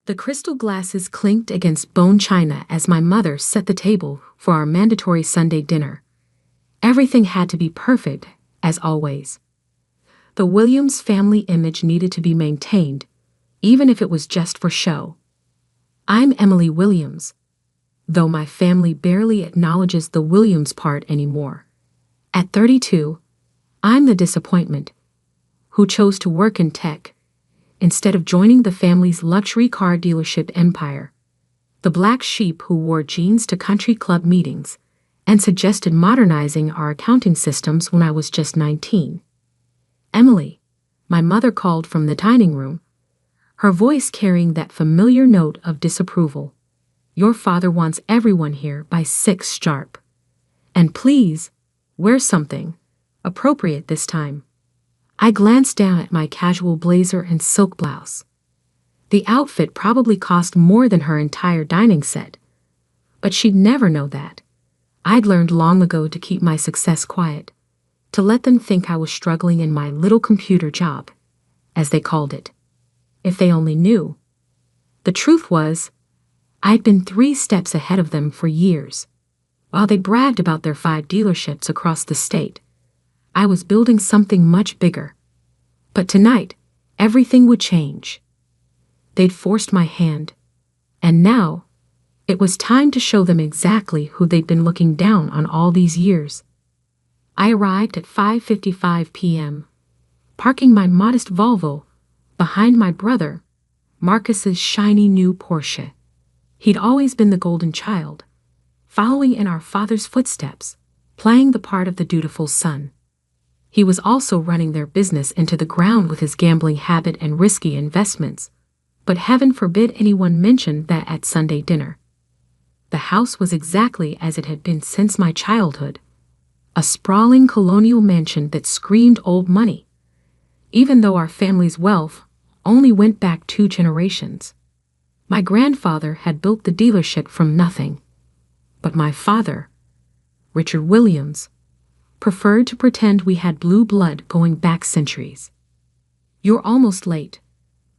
The crystal glasses clinked against bone china as my mother set the table for our mandatory Sunday dinner. Everything had to be perfect, as always. The Williams family image needed to be maintained, even if it was just for show. I'm Emily Williams, though my family barely acknowledges the Williams part anymore. At 32, I'm the disappointment, who chose to work in tech instead of joining the family's luxury car dealership empire. The black sheep who wore jeans to country club meetings and suggested modernizing our accounting systems when I was just 19. Emily, my mother called from the dining room, her voice carrying that familiar note of disapproval. Your father wants everyone here by 6 sharp. And please, wear something appropriate this time. I glanced down at my casual blazer and silk blouse. The outfit probably cost more than her entire dining set, but she'd never know that. I'd learned long ago to keep my success quiet, to let them think I was struggling in my little computer job, as they called it. If they only knew. The truth was, I'd been 3 steps ahead of them for years. While they bragged about their 5 dealerships across the state, I was building something much bigger. But tonight, everything would change. They'd forced my hand, and now, it was time to show them exactly who they'd been looking down on all these years. I arrived at 5:55 p.m., parking my modest Volvo behind my brother, Marcus's shiny new Porsche. He'd always been the golden child, following in our father's footsteps, playing the part of the dutiful son. He was also running their business into the ground with his gambling habit and risky investments, but heaven forbid anyone mentioned that at Sunday dinner. The house was exactly as it had been since my childhood, a sprawling colonial mansion that screamed old money, even though our family's wealth only went back 2 generations. My grandfather had built the dealership from nothing, but my father, Richard Williams, preferred to pretend we had blue blood going back centuries. You're almost late,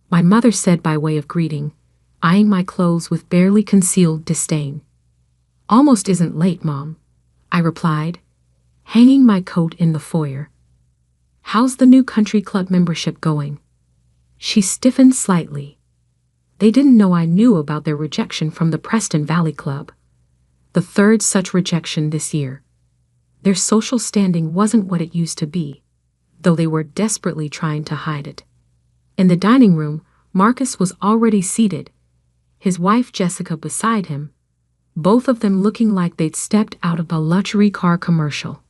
my mother said by way of greeting, eyeing my clothes with barely concealed disdain. Almost isn't late, Mom, I replied, hanging my coat in the foyer. How's the new country club membership going? She stiffened slightly. They didn't know I knew about their rejection from the Preston Valley Club. The 3rd such rejection this year. Their social standing wasn't what it used to be, though they were desperately trying to hide it. In the dining room, Marcus was already seated, his wife Jessica beside him, both of them looking like they'd stepped out of a luxury car commercial.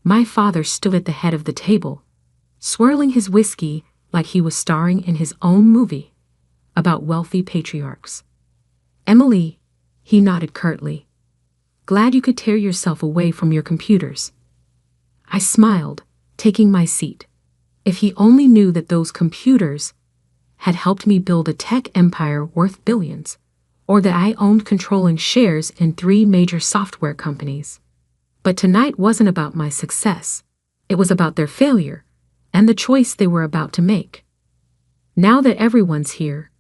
My father stood at the head of the table, swirling his whiskey like he was starring in his own movie about wealthy patriarchs. Emily, he nodded curtly. Glad you could tear yourself away from your computers. I smiled, taking my seat. If he only knew that those computers had helped me build a tech empire worth billions, or that I owned controlling shares in 3 major software companies. But tonight wasn't about my success. It was about their failure and the choice they were about to make. Now that everyone's here,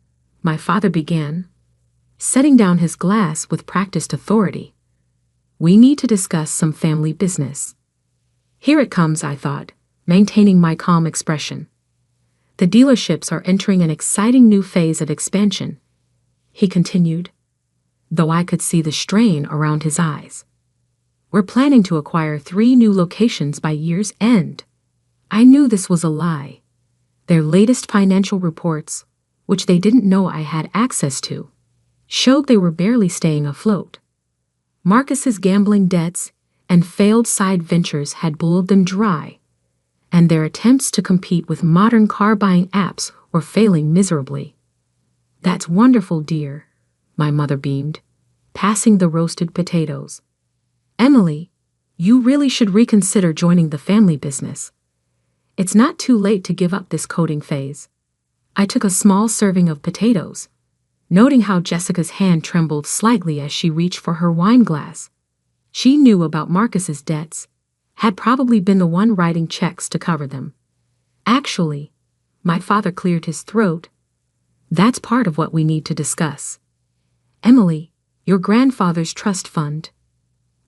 my father began, setting down his glass with practiced authority. We need to discuss some family business. Here it comes, I thought, maintaining my calm expression. The dealerships are entering an exciting new phase of expansion, he continued, though I could see the strain around his eyes. We're planning to acquire 3 new locations by year's end. I knew this was a lie. Their latest financial reports, which they didn't know I had access to, showed they were barely staying afloat. Marcus's gambling debts and failed side ventures had boiled them dry, and their attempts to compete with modern car-buying apps were failing miserably. That's wonderful, dear, my mother beamed, passing the roasted potatoes. Emily, you really should reconsider joining the family business. It's not too late to give up this coding phase. I took a small serving of potatoes, noting how Jessica's hand trembled slightly as she reached for her wine glass. She knew about Marcus's debts, had probably been the one writing checks to cover them. Actually, my father cleared his throat. That's part of what we need to discuss. Emily, your grandfather's trust fund.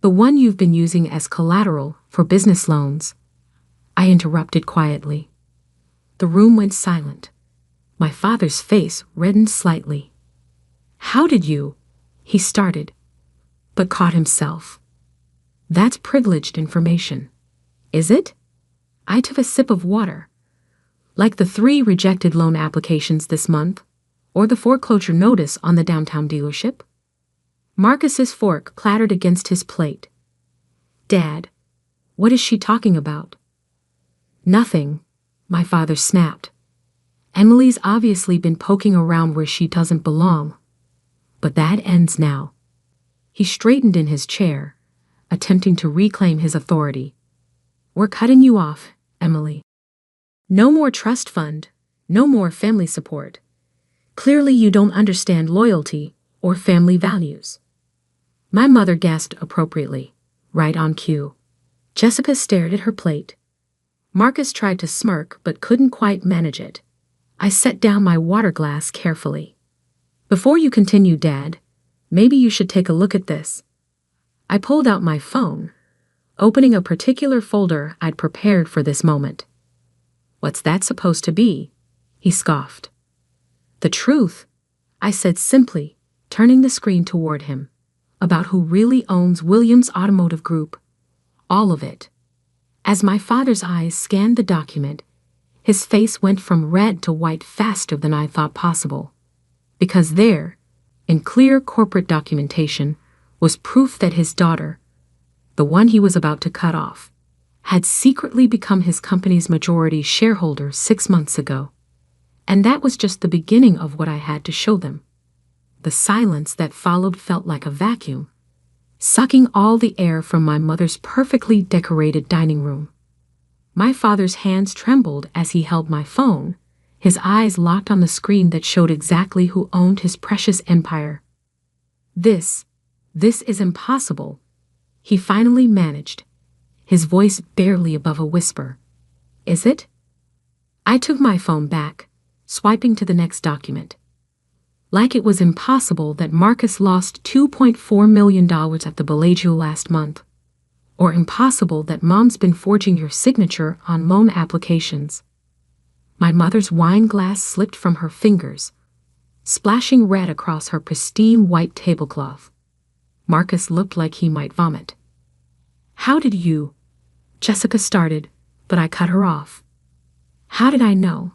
The one you've been using as collateral for business loans. I interrupted quietly. The room went silent. My father's face reddened slightly. How did you? He started, but caught himself. That's privileged information. Is it? I took a sip of water. Like the 3 rejected loan applications this month, or the foreclosure notice on the downtown dealership? Marcus's fork clattered against his plate. Dad, what is she talking about? Nothing, my father snapped. Emily's obviously been poking around where she doesn't belong. But that ends now. He straightened in his chair, attempting to reclaim his authority. We're cutting you off, Emily. No more trust fund, no more family support. Clearly you don't understand loyalty or family values. My mother gasped appropriately, right on cue. Jessica stared at her plate. Marcus tried to smirk but couldn't quite manage it. I set down my water glass carefully. Before you continue, Dad, maybe you should take a look at this. I pulled out my phone, opening a particular folder I'd prepared for this moment. What's that supposed to be? He scoffed. The truth, I said simply, turning the screen toward him, about who really owns Williams Automotive Group. All of it. As my father's eyes scanned the document, his face went from red to white faster than I thought possible. Because there, in clear corporate documentation, was proof that his daughter, the one he was about to cut off, had secretly become his company's majority shareholder 6 months ago. And that was just the beginning of what I had to show them. The silence that followed felt like a vacuum, sucking all the air from my mother's perfectly decorated dining room. My father's hands trembled as he held my phone, his eyes locked on the screen that showed exactly who owned his precious empire. This is impossible, he finally managed, his voice barely above a whisper. Is it? I took my phone back, swiping to the next document. Like it was impossible that Marcus lost $2.4 million at the Bellagio last month. Or impossible that Mom's been forging your signature on loan applications. My mother's wine glass slipped from her fingers, splashing red across her pristine white tablecloth. Marcus looked like he might vomit. How did you? Jessica started, but I cut her off. How did I know?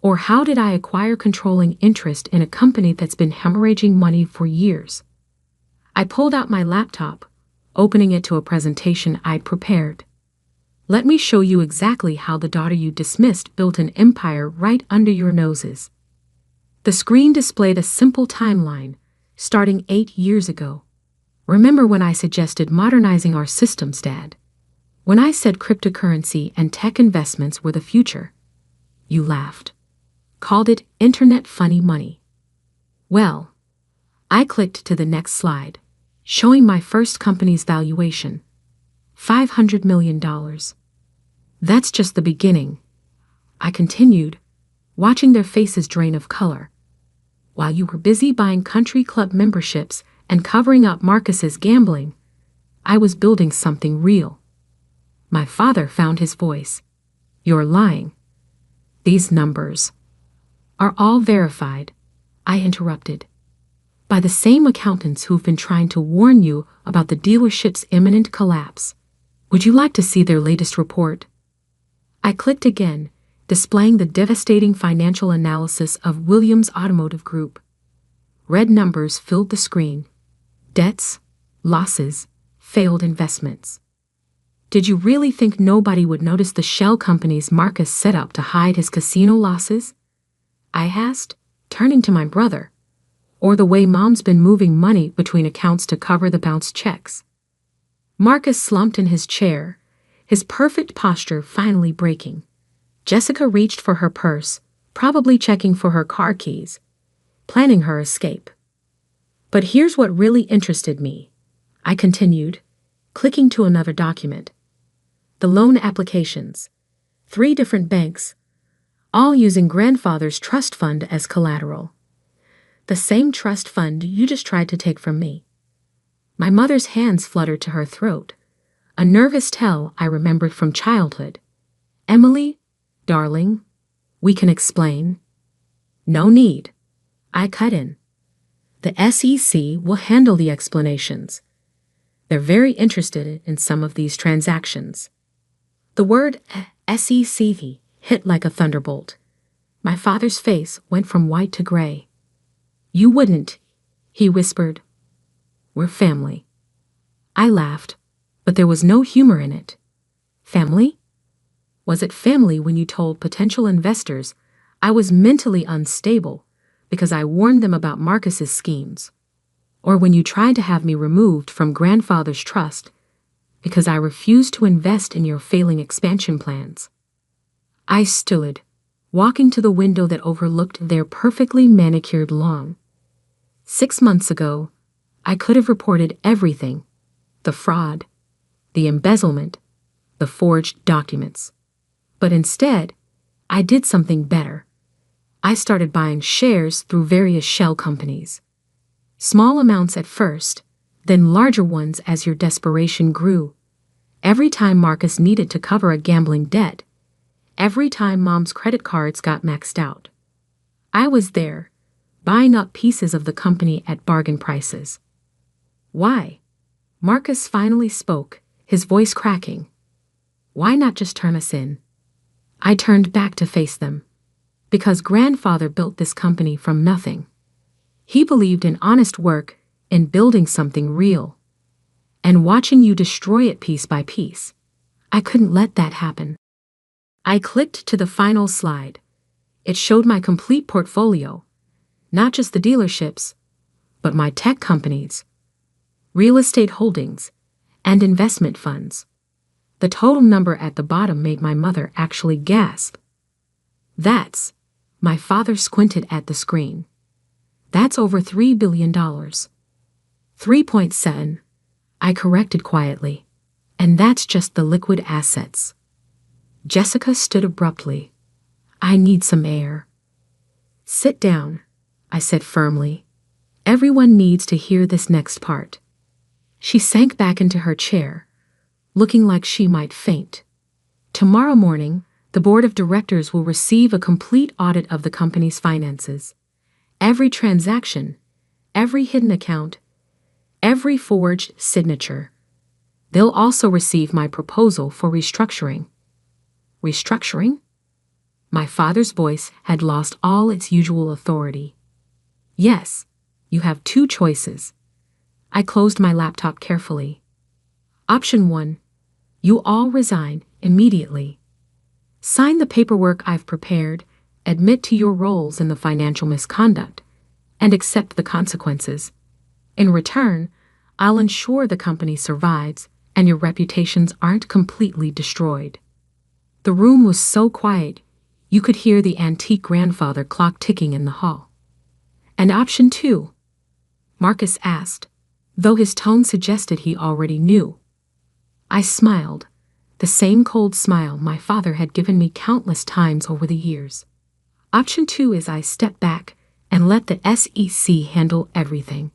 Or how did I acquire controlling interest in a company that's been hemorrhaging money for years? I pulled out my laptop, opening it to a presentation I'd prepared. Let me show you exactly how the daughter you dismissed built an empire right under your noses. The screen displayed a simple timeline, starting 8 years ago. Remember when I suggested modernizing our systems, Dad? When I said cryptocurrency and tech investments were the future? You laughed. Called it internet funny money. Well, I clicked to the next slide, showing my first company's valuation. $500 million. That's just the beginning. I continued, watching their faces drain of color. While you were busy buying country club memberships and covering up Marcus's gambling, I was building something real. My father found his voice. You're lying. These numbers are all verified, I interrupted, by the same accountants who've been trying to warn you about the dealership's imminent collapse. Would you like to see their latest report? I clicked again, displaying the devastating financial analysis of Williams Automotive Group. Red numbers filled the screen. Debts, losses, failed investments. Did you really think nobody would notice the shell companies Marcus set up to hide his casino losses? I asked, turning to my brother. Or the way Mom's been moving money between accounts to cover the bounced checks. Marcus slumped in his chair, his perfect posture finally breaking. Jessica reached for her purse, probably checking for her car keys, planning her escape. But here's what really interested me, I continued, clicking to another document. The loan applications. 3 different banks. all using grandfather's trust fund as collateral. The same trust fund you just tried to take from me. My mother's hands fluttered to her throat, a nervous tell I remembered from childhood. Emily, darling, we can explain. No need. I cut in. The SEC will handle the explanations. They're very interested in some of these transactions. The word SEC hit like a thunderbolt. My father's face went from white to gray. You wouldn't, he whispered. We're family. I laughed, but there was no humor in it. Family? Was it family when you told potential investors I was mentally unstable because I warned them about Marcus's schemes? Or when you tried to have me removed from grandfather's trust because I refused to invest in your failing expansion plans? I stood, walking to the window that overlooked their perfectly manicured lawn. 6 months ago, I could have reported everything: the fraud, the embezzlement, the forged documents. But instead, I did something better. I started buying shares through various shell companies. Small amounts at first, then larger ones as your desperation grew. Every time Marcus needed to cover a gambling debt, every time Mom's credit cards got maxed out, I was there, buying up pieces of the company at bargain prices. Why? Marcus finally spoke, his voice cracking. Why not just turn us in? I turned back to face them. Because grandfather built this company from nothing. He believed in honest work, in building something real. And watching you destroy it piece by piece, I couldn't let that happen. I clicked to the final slide. It showed my complete portfolio, not just the dealerships, but my tech companies, real estate holdings, and investment funds. The total number at the bottom made my mother actually gasp. My father squinted at the screen. That's over $3 billion. 3.7, I corrected quietly. And that's just the liquid assets. Jessica stood abruptly. I need some air. Sit down, I said firmly. Everyone needs to hear this next part. She sank back into her chair, looking like she might faint. Tomorrow morning, the board of directors will receive a complete audit of the company's finances. Every transaction, every hidden account, every forged signature. They'll also receive my proposal for restructuring. Restructuring? My father's voice had lost all its usual authority. Yes, you have 2 choices. I closed my laptop carefully. Option 1, you all resign immediately. Sign the paperwork I've prepared, admit to your roles in the financial misconduct, and accept the consequences. In return, I'll ensure the company survives and your reputations aren't completely destroyed. The room was so quiet, you could hear the antique grandfather clock ticking in the hall. And option 2? Marcus asked, though his tone suggested he already knew. I smiled, the same cold smile my father had given me countless times over the years. Option 2 is I step back and let the SEC handle everything.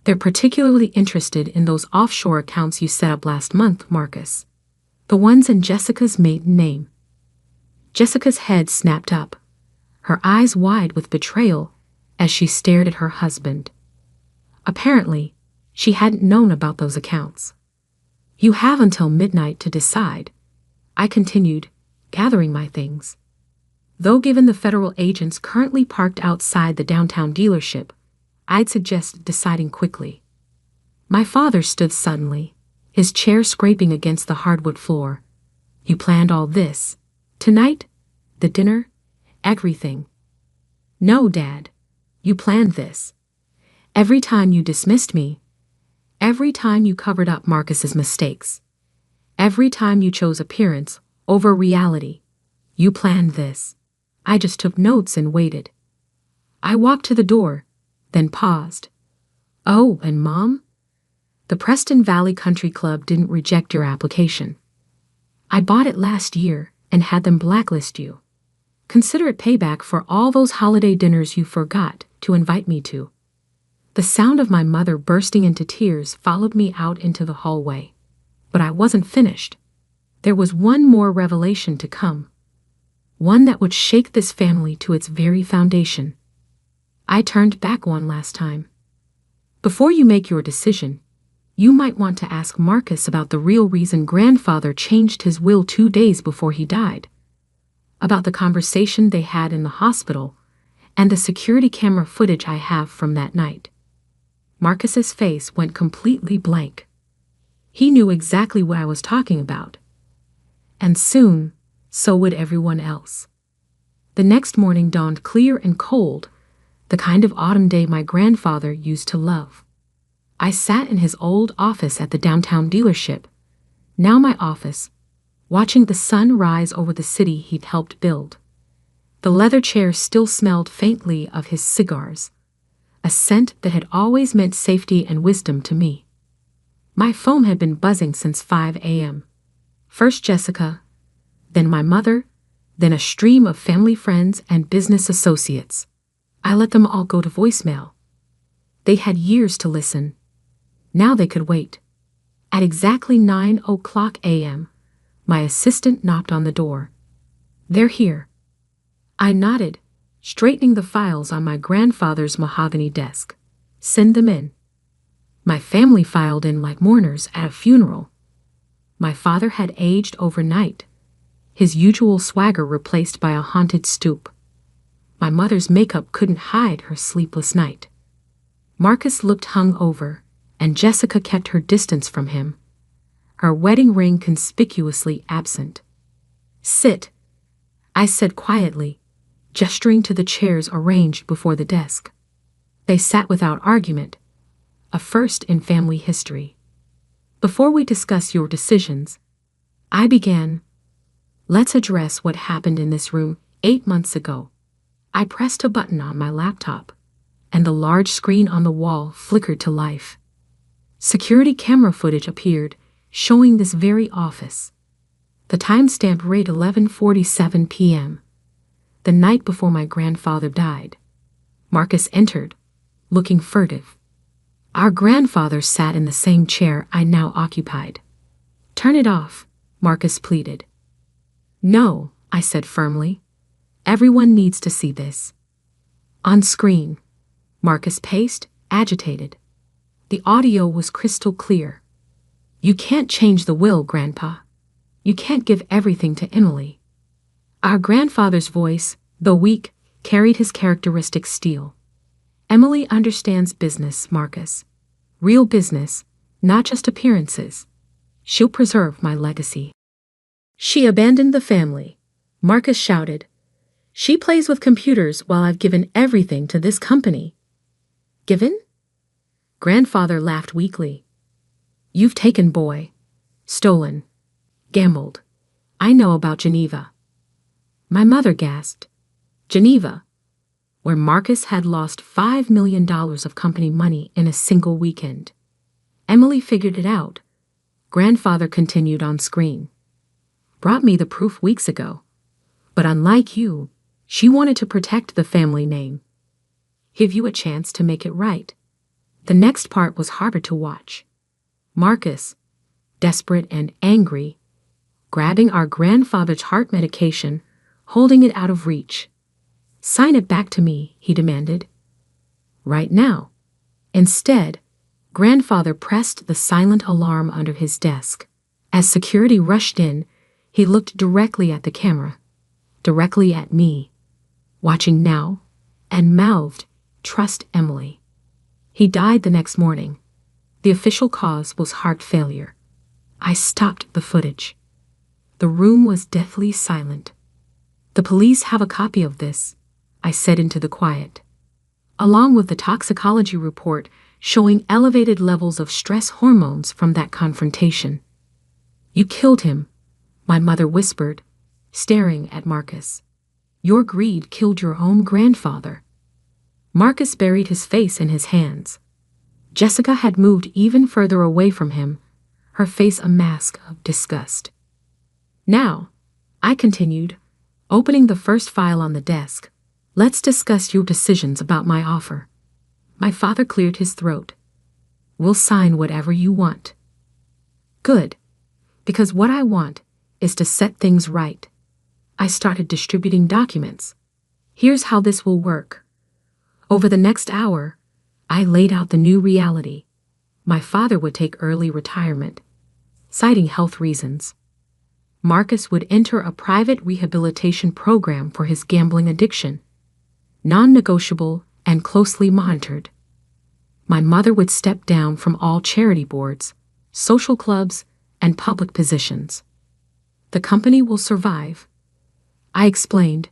They're particularly interested in those offshore accounts you set up last month, Marcus. The ones in Jessica's maiden name. Jessica's head snapped up, her eyes wide with betrayal as she stared at her husband. Apparently, she hadn't known about those accounts. You have until midnight to decide, I continued, gathering my things. Though given the federal agents currently parked outside the downtown dealership, I'd suggest deciding quickly. My father stood suddenly, his chair scraping against the hardwood floor. You planned all this? Tonight? The dinner? Everything? No, Dad. You planned this. Every time you dismissed me, every time you covered up Marcus's mistakes, every time you chose appearance over reality, you planned this. I just took notes and waited. I walked to the door, then paused. Oh, and Mom? The Preston Valley Country Club didn't reject your application. I bought it last year and had them blacklist you. Consider it payback for all those holiday dinners you forgot to invite me to." The sound of my mother bursting into tears followed me out into the hallway. But I wasn't finished. There was one more revelation to come. One that would shake this family to its very foundation. I turned back one last time. "Before you make your decision, you might want to ask Marcus about the real reason grandfather changed his will 2 days before he died. About the conversation they had in the hospital, and the security camera footage I have from that night." Marcus's face went completely blank. He knew exactly what I was talking about. And soon, so would everyone else. The next morning dawned clear and cold, the kind of autumn day my grandfather used to love. I sat in his old office at the downtown dealership, now my office, watching the sun rise over the city he'd helped build. The leather chair still smelled faintly of his cigars, a scent that had always meant safety and wisdom to me. My phone had been buzzing since 5 a.m. First Jessica, then my mother, then a stream of family friends and business associates. I let them all go to voicemail. They had years to listen. Now they could wait. At exactly 9:00 a.m., my assistant knocked on the door. "They're here." I nodded, straightening the files on my grandfather's mahogany desk. "Send them in." My family filed in like mourners at a funeral. My father had aged overnight, his usual swagger replaced by a haunted stoop. My mother's makeup couldn't hide her sleepless night. Marcus looked hungover, and Jessica kept her distance from him, her wedding ring conspicuously absent. "Sit," I said quietly, gesturing to the chairs arranged before the desk. They sat without argument, a first in family history. "Before we discuss your decisions," I began, "let's address what happened in this room 8 months ago." I pressed a button on my laptop, and the large screen on the wall flickered to life. Security camera footage appeared, showing this very office. The timestamp read 11:47 p.m., the night before my grandfather died. Marcus entered, looking furtive. Our grandfather sat in the same chair I now occupied. "Turn it off," Marcus pleaded. "No," I said firmly. "Everyone needs to see this." On screen, Marcus paced, agitated. The audio was crystal clear. "You can't change the will, Grandpa. You can't give everything to Emily." Our grandfather's voice, though weak, carried his characteristic steel. "Emily understands business, Marcus. Real business, not just appearances. She'll preserve my legacy." "She abandoned the family," Marcus shouted. "She plays with computers while I've given everything to this company." "Given?" Grandfather laughed weakly. "You've taken, boy. Stolen. Gambled. I know about Geneva." My mother gasped. Geneva, where Marcus had lost $5 million of company money in a single weekend. "Emily figured it out," Grandfather continued on screen. "Brought me the proof weeks ago. But unlike you, she wanted to protect the family name. Give you a chance to make it right." The next part was harder to watch. Marcus, desperate and angry, grabbing our grandfather's heart medication, holding it out of reach. "Sign it back to me," he demanded. "Right now." Instead, Grandfather pressed the silent alarm under his desk. As security rushed in, he looked directly at the camera, directly at me, watching now, and mouthed, "Trust Emily." He died the next morning. The official cause was heart failure. I stopped the footage. The room was deathly silent. "The police have a copy of this," I said into the quiet, along with the toxicology report showing elevated levels of stress hormones from that confrontation. "You killed him," my mother whispered, staring at Marcus. "Your greed killed your own grandfather." Marcus buried his face in his hands. Jessica had moved even further away from him, her face a mask of disgust. "Now," I continued, Opening the first file on the desk, let's discuss your decisions about my offer. My father cleared his throat. We'll sign whatever you want. Good, because what I want is to set things right. I started distributing documents. Here's how this will work. Over the next hour, I laid out the new reality. My father would take early retirement, citing health reasons. Marcus would enter a private rehabilitation program for his gambling addiction, non-negotiable and closely monitored. My mother would step down from all charity boards, social clubs, and public positions. The company will survive, I explained,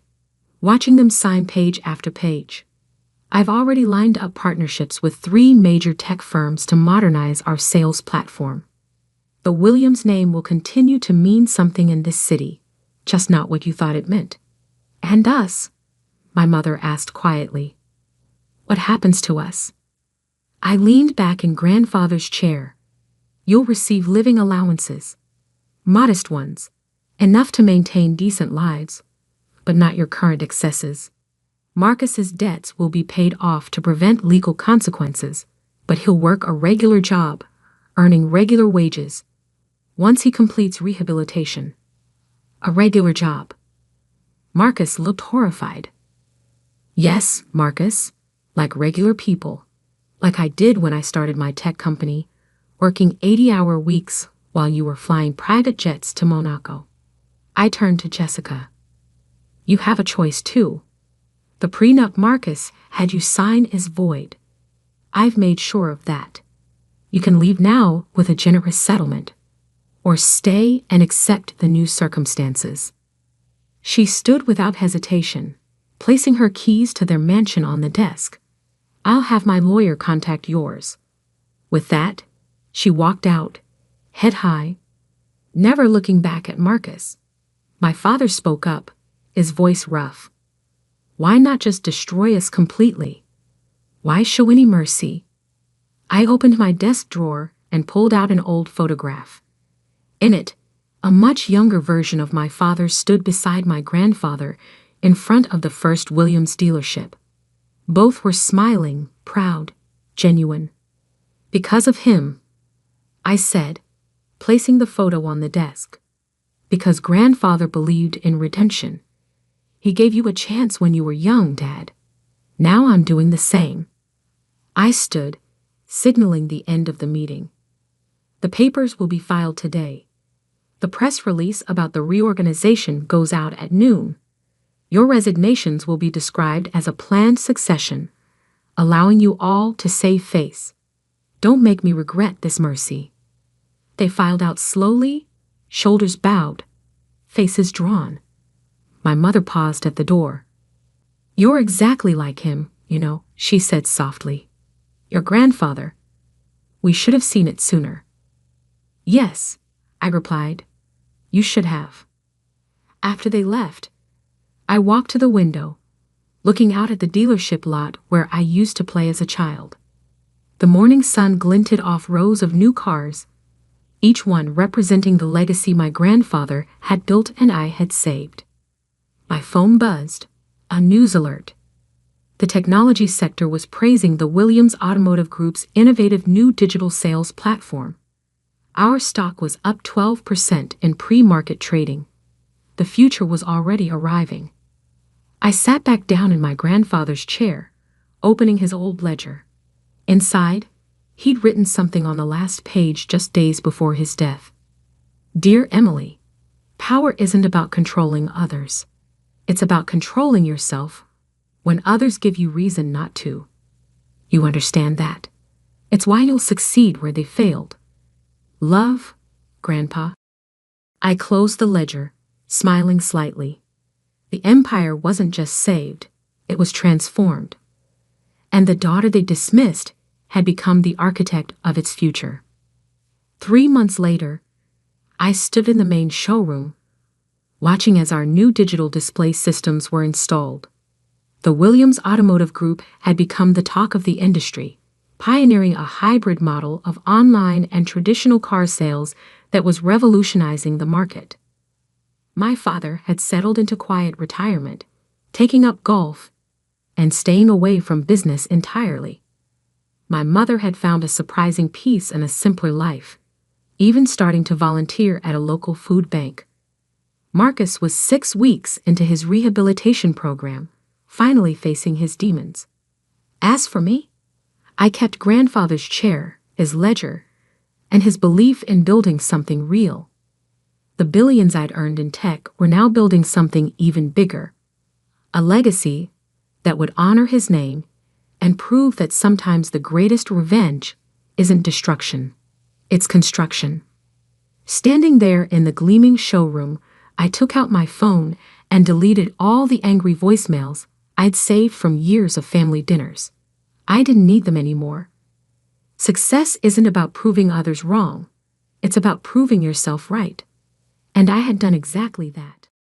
watching them sign page after page. I've already lined up partnerships with 3 major tech firms to modernize our sales platform. The Williams name will continue to mean something in this city, just not what you thought it meant. And us? My mother asked quietly. What happens to us? I leaned back in grandfather's chair. You'll receive living allowances. Modest ones, enough to maintain decent lives, but not your current excesses. Marcus's debts will be paid off to prevent legal consequences, but he'll work a regular job, earning regular wages. Once he completes rehabilitation. A regular job. Marcus looked horrified. Yes, Marcus, like regular people, like I did when I started my tech company, working 80-hour weeks while you were flying private jets to Monaco. I turned to Jessica. You have a choice too. The prenup Marcus had you sign is void. I've made sure of that. You can leave now with a generous settlement, or stay and accept the new circumstances. She stood without hesitation, placing her keys to their mansion on the desk. I'll have my lawyer contact yours. With that, she walked out, head high, never looking back at Marcus. My father spoke up, his voice rough. Why not just destroy us completely? Why show any mercy? I opened my desk drawer and pulled out an old photograph. In it, a much younger version of my father stood beside my grandfather in front of the first Williams dealership. Both were smiling, proud, genuine. Because of him, I said, placing the photo on the desk. Because grandfather believed in redemption. He gave you a chance when you were young, Dad. Now I'm doing the same. I stood, signaling the end of the meeting. The papers will be filed today. The press release about the reorganization goes out at noon. Your resignations will be described as a planned succession, allowing you all to save face. Don't make me regret this, Mercy. They filed out slowly, shoulders bowed, faces drawn. My mother paused at the door. You're exactly like him, she said softly. Your grandfather. We should have seen it sooner. Yes, I replied. You should have. After they left, I walked to the window, looking out at the dealership lot where I used to play as a child. The morning sun glinted off rows of new cars, each one representing the legacy my grandfather had built and I had saved. My phone buzzed, a news alert. The technology sector was praising the Williams Automotive Group's innovative new digital sales platform. Our stock was up 12% in pre-market trading. The future was already arriving. I sat back down in my grandfather's chair, opening his old ledger. Inside, he'd written something on the last page just days before his death. Dear Emily, power isn't about controlling others. It's about controlling yourself when others give you reason not to. You understand that? It's why you'll succeed where they failed. Love, Grandpa. I closed the ledger, smiling slightly. The empire wasn't just saved, it was transformed. And the daughter they dismissed had become the architect of its future. 3 months later, I stood in the main showroom, watching as our new digital display systems were installed. The Williams Automotive Group had become the talk of the industry, pioneering a hybrid model of online and traditional car sales that was revolutionizing the market. My father had settled into quiet retirement, taking up golf and staying away from business entirely. My mother had found a surprising peace and a simpler life, even starting to volunteer at a local food bank. Marcus was 6 weeks into his rehabilitation program, finally facing his demons. As for me, I kept grandfather's chair, his ledger, and his belief in building something real. The billions I'd earned in tech were now building something even bigger, a legacy that would honor his name and prove that sometimes the greatest revenge isn't destruction, it's construction. Standing there in the gleaming showroom, I took out my phone and deleted all the angry voicemails I'd saved from years of family dinners. I didn't need them anymore. Success isn't about proving others wrong. It's about proving yourself right. And I had done exactly that.